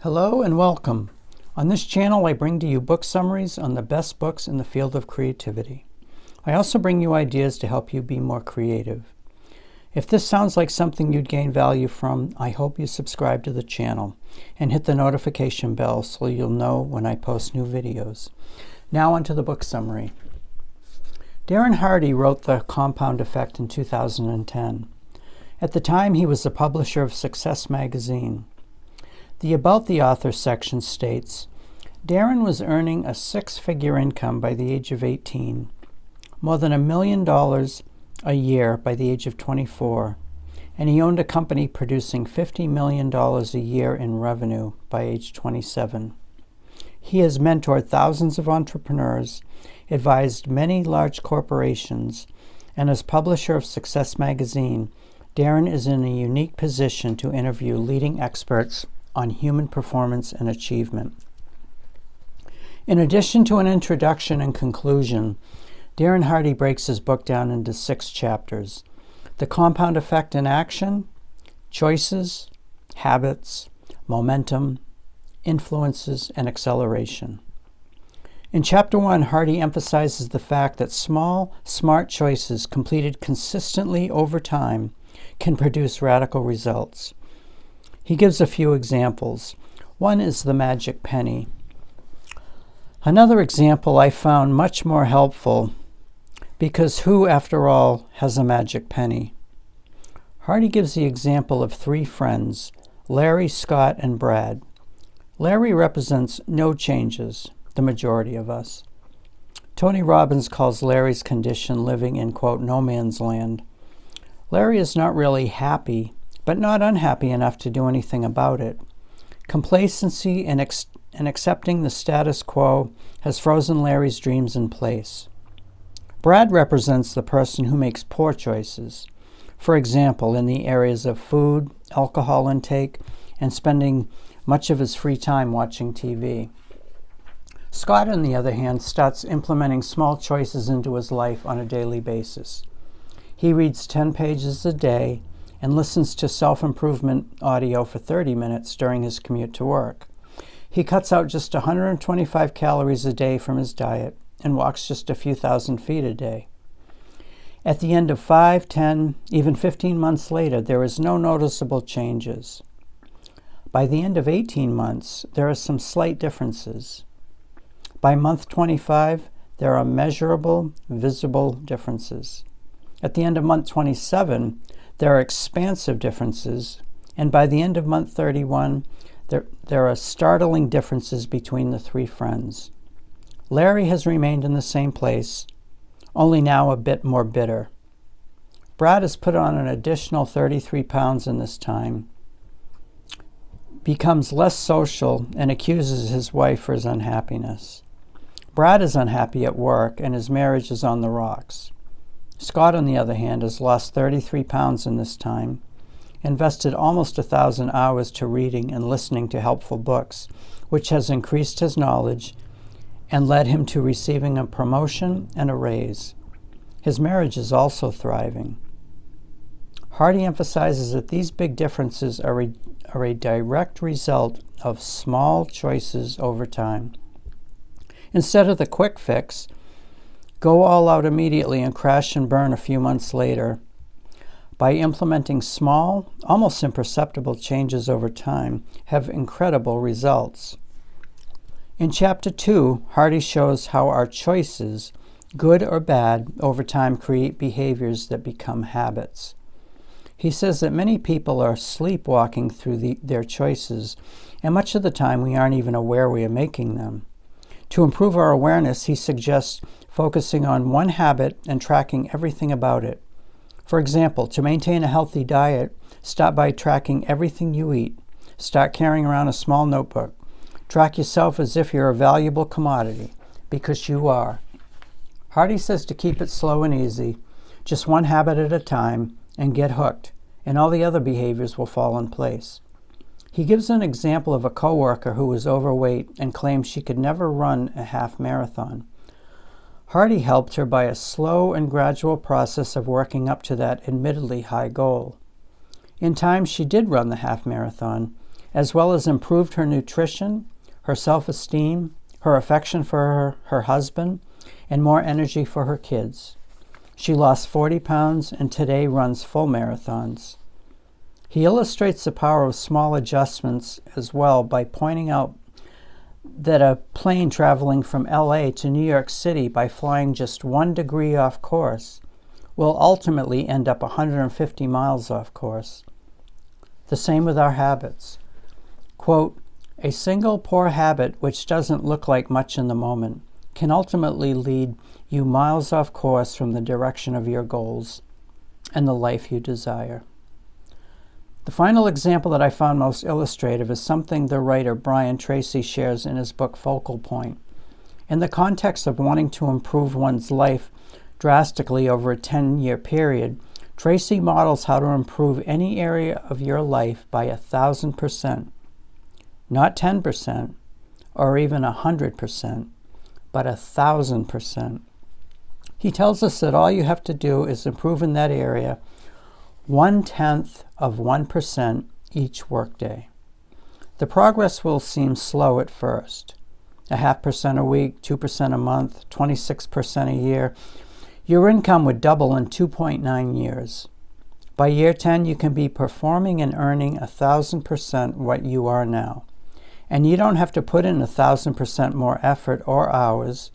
Hello and welcome. On this channel, I bring to you book summaries on the best books in the field of creativity. I also bring you ideas to help you be more creative. If this sounds like something you'd gain value from, I hope you subscribe to the channel and hit the notification bell so you'll know when I post new videos. Now onto the book summary. Darren Hardy wrote The Compound Effect in 2010. At the time, he was the publisher of Success magazine. The About the Author section states, Darren was earning a six-figure income by the age of 18, more than $1 million a year by the age of 24, and he owned a company producing $50 million a year in revenue by age 27. He has mentored thousands of entrepreneurs, advised many large corporations, and as publisher of Success magazine, Darren is in a unique position to interview leading experts on human performance and achievement. In addition to an introduction and conclusion, Darren Hardy breaks his book down into 6 chapters: The Compound Effect in Action, Choices, Habits, Momentum, Influences, and Acceleration. In Chapter 1, Hardy emphasizes the fact that small, smart choices completed consistently over time can produce radical results. He gives a few examples. One is the magic penny. Another example I found much more helpful because who, after all, has a magic penny? Hardy gives the example of 3 friends, Larry, Scott, and Brad. Larry represents no changes, the majority of us. Tony Robbins calls Larry's condition living in, quote, no man's land. Larry is not really happy, but not unhappy enough to do anything about it. Complacency and accepting the status quo has frozen Larry's dreams in place. Brad represents the person who makes poor choices, for example, in the areas of food, alcohol intake, and spending much of his free time watching TV. Scott, on the other hand, starts implementing small choices into his life on a daily basis. He reads 10 pages a day and listens to self-improvement audio for 30 minutes during his commute to work. He cuts out just 125 calories a day from his diet and walks just a few thousand feet a day. At the end of 5, 10, even 15 months later, there is no noticeable changes. By the end of 18 months, there are some slight differences. By month 25, there are measurable, visible differences. At the end of month 27, there are expansive differences, and by the end of month 31, there are startling differences between the 3 friends. Larry has remained in the same place, only now a bit more bitter. Brad has put on an additional 33 pounds in this time, becomes less social, and accuses his wife for his unhappiness. Brad is unhappy at work, and his marriage is on the rocks. Scott, on the other hand, has lost 33 pounds in this time, invested almost 1,000 hours to reading and listening to helpful books, which has increased his knowledge and led him to receiving a promotion and a raise. His marriage is also thriving. Hardy emphasizes that these big differences are a direct result of small choices over time. Instead of the quick fix, go all out immediately and crash and burn a few months later. By implementing small, almost imperceptible changes over time, have incredible results. In Chapter 2, Hardy shows how our choices, good or bad, over time create behaviors that become habits. He says that many people are sleepwalking through their choices, and much of the time we aren't even aware we are making them. To improve our awareness, he suggests focusing on one habit and tracking everything about it. For example, to maintain a healthy diet, start by tracking everything you eat. Start carrying around a small notebook. Track yourself as if you're a valuable commodity, because you are. Hardy says to keep it slow and easy, just one habit at a time, and get hooked, and all the other behaviors will fall in place. He gives an example of a coworker who was overweight and claimed she could never run a half marathon. Hardy helped her by a slow and gradual process of working up to that admittedly high goal. In time, she did run the half marathon, as well as improved her nutrition, her self-esteem, her affection for her husband, and more energy for her kids. She lost 40 pounds and today runs full marathons. He illustrates the power of small adjustments as well by pointing out that a plane traveling from LA to New York City by flying just 1 degree off course will ultimately end up 150 miles off course. The same with our habits. Quote, "A single poor habit which doesn't look like much in the moment can ultimately lead you miles off course from the direction of your goals and the life you desire." The final example that I found most illustrative is something the writer Brian Tracy shares in his book Focal Point. In the context of wanting to improve one's life drastically over a 10-year period, Tracy models how to improve any area of your life by 1,000%. Not 10% or even 100%, but 1,000%. He tells us that all you have to do is improve in that area 0.1% each workday. The progress will seem slow at first. 0.5% a week, 2% a month, 26% a year. Your income would double in 2.9 years. By year 10, you can be performing and earning 1,000% what you are now. And you don't have to put in 1,000% more effort or hours,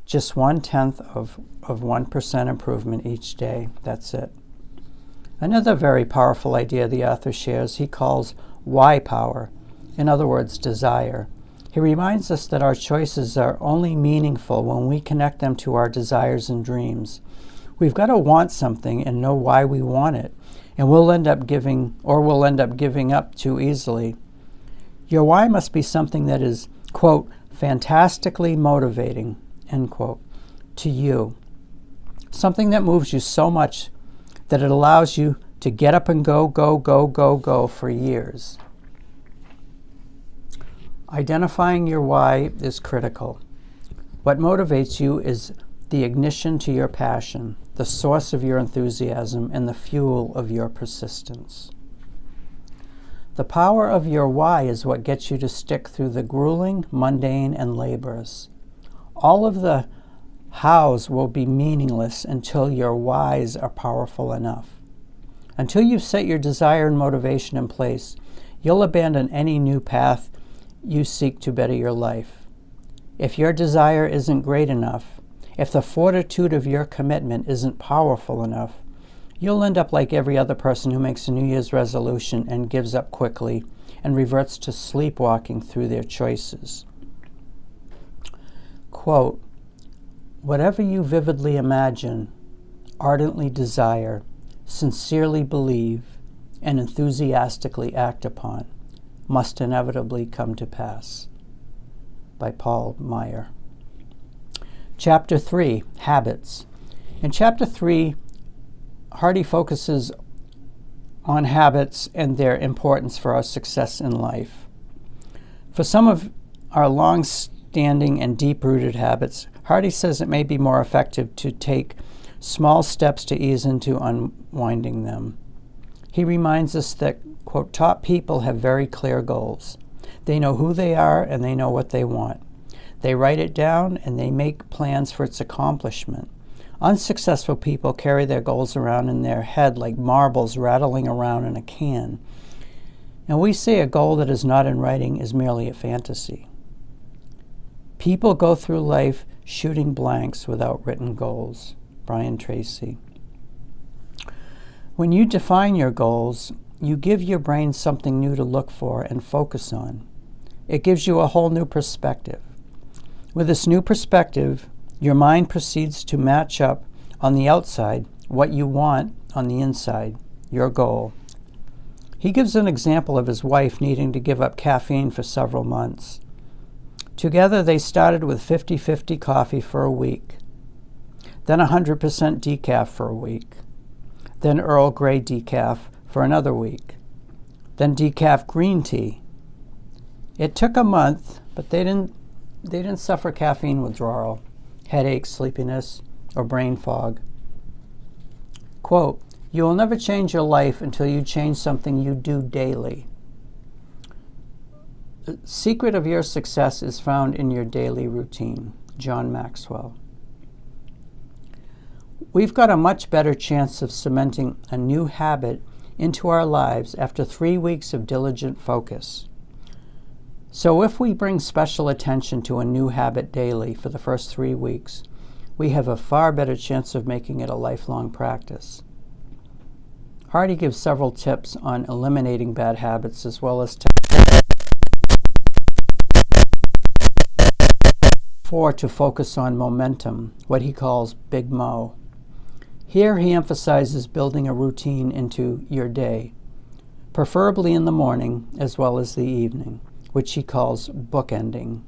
just 1/10 of 1% improvement each day. That's it. Another very powerful idea the author shares he calls why power, in other words, desire. He reminds us that our choices are only meaningful when we connect them to our desires and dreams. We've got to want something and know why we want it, and we'll end up giving up too easily. Your why must be something that is, quote, fantastically motivating, end quote, to you. Something that moves you so much that it allows you to get up and go for years. Identifying your why is critical. What motivates you is the ignition to your passion, the source of your enthusiasm, and the fuel of your persistence. The power of your why is what gets you to stick through the grueling, mundane, and laborious. All of the hows will be meaningless until your whys are powerful enough. Until you've set your desire and motivation in place, you'll abandon any new path you seek to better your life. If your desire isn't great enough, if the fortitude of your commitment isn't powerful enough, you'll end up like every other person who makes a New Year's resolution and gives up quickly and reverts to sleepwalking through their choices. Quote, "Whatever you vividly imagine, ardently desire, sincerely believe, and enthusiastically act upon must inevitably come to pass." By Paul Meyer. Chapter 3, Habits. In Chapter 3, Hardy focuses on habits and their importance for our success in life. For some of our long-standing and deep-rooted habits, Hardy says it may be more effective to take small steps to ease into unwinding them. He reminds us that, quote, "top people have very clear goals. They know who they are and they know what they want. They write it down and they make plans for its accomplishment. Unsuccessful people carry their goals around in their head like marbles rattling around in a can. And we say a goal that is not in writing is merely a fantasy. People go through life shooting blanks without written goals." Brian Tracy. When you define your goals, you give your brain something new to look for and focus on. It gives you a whole new perspective. With this new perspective, your mind proceeds to match up on the outside what you want on the inside, your goal. He gives an example of his wife needing to give up caffeine for several months. Together they started with 50-50 coffee for a week, then 100% decaf for a week, then Earl Grey decaf for another week, then decaf green tea. It took a month, but they didn't suffer caffeine withdrawal, headaches, sleepiness, or brain fog. Quote, "You will never change your life until you change something you do daily. The secret of your success is found in your daily routine. John Maxwell. We've got a much better chance of cementing a new habit into our lives after 3 weeks of diligent focus. So if we bring special attention to a new habit daily for the first 3 weeks, we have a far better chance of making it a lifelong practice. Hardy gives several tips on eliminating bad habits as well as to focus on momentum, what he calls Big Mo. Here he emphasizes building a routine into your day, preferably in the morning as well as the evening, which he calls bookending.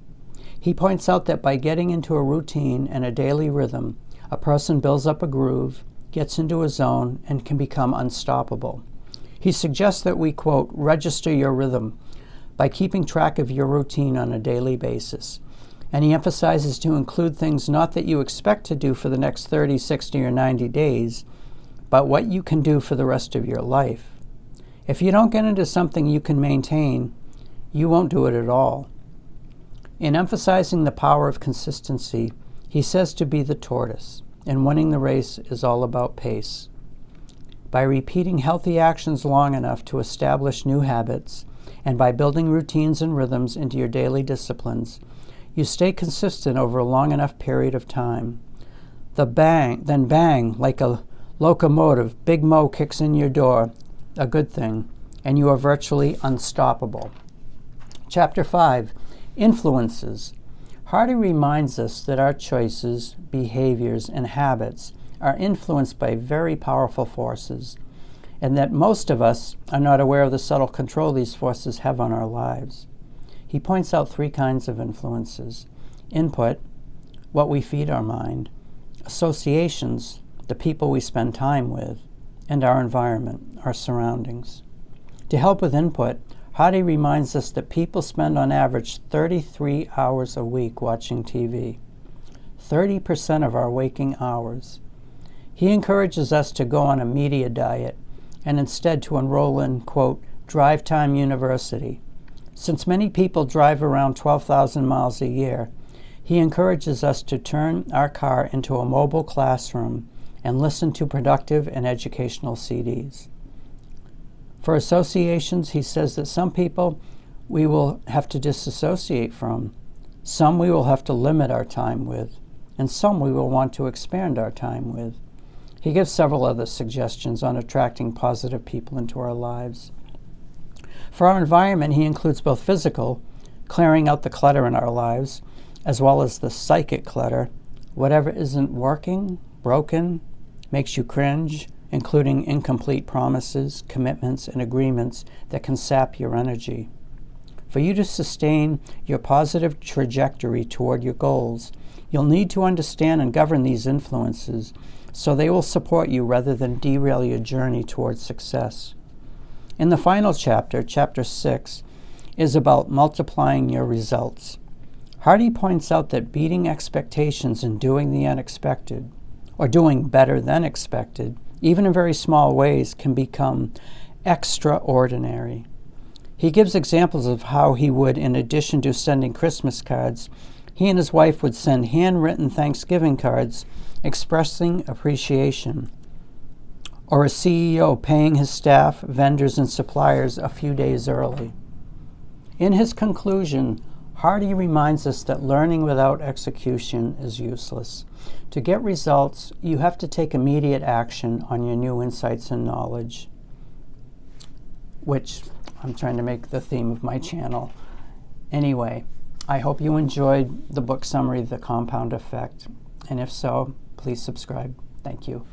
He points out that by getting into a routine and a daily rhythm, a person builds up a groove, gets into a zone, and can become unstoppable. He suggests that we, quote, register your rhythm by keeping track of your routine on a daily basis. And he emphasizes to include things not that you expect to do for the next 30, 60, or 90 days, but what you can do for the rest of your life. If you don't get into something you can maintain, you won't do it at all. In emphasizing the power of consistency, he says to be the tortoise, and winning the race is all about pace. By repeating healthy actions long enough to establish new habits, and by building routines and rhythms into your daily disciplines, you stay consistent over a long enough period of time. Then bang, like a locomotive, Big Mo kicks in your door, a good thing, and you are virtually unstoppable. Chapter 5, Influences. Hardy reminds us that our choices, behaviors, and habits are influenced by very powerful forces, and that most of us are not aware of the subtle control these forces have on our lives. He points out 3 kinds of influences: input, what we feed our mind; associations, the people we spend time with; and our environment, our surroundings. To help with input, Hardy reminds us that people spend on average 33 hours a week watching TV, 30% of our waking hours. He encourages us to go on a media diet and instead to enroll in, quote, Drive Time University. Since many people drive around 12,000 miles a year, he encourages us to turn our car into a mobile classroom and listen to productive and educational CDs. For associations, he says that some people we will have to disassociate from, some we will have to limit our time with, and some we will want to expand our time with. He gives several other suggestions on attracting positive people into our lives. For our environment, he includes both physical, clearing out the clutter in our lives, as well as the psychic clutter, whatever isn't working, broken, makes you cringe, including incomplete promises, commitments, and agreements that can sap your energy. For you to sustain your positive trajectory toward your goals, you'll need to understand and govern these influences so they will support you rather than derail your journey towards success. In the final chapter, chapter 6, is about multiplying your results. Hardy points out that beating expectations and doing the unexpected, or doing better than expected, even in very small ways, can become extraordinary. He gives examples of how he would, in addition to sending Christmas cards, he and his wife would send handwritten Thanksgiving cards expressing appreciation, or a CEO paying his staff, vendors, and suppliers a few days early. In his conclusion, Hardy reminds us that learning without execution is useless. To get results, you have to take immediate action on your new insights and knowledge, which I'm trying to make the theme of my channel. Anyway, I hope you enjoyed the book summary, The Compound Effect, and if so, please subscribe. Thank you.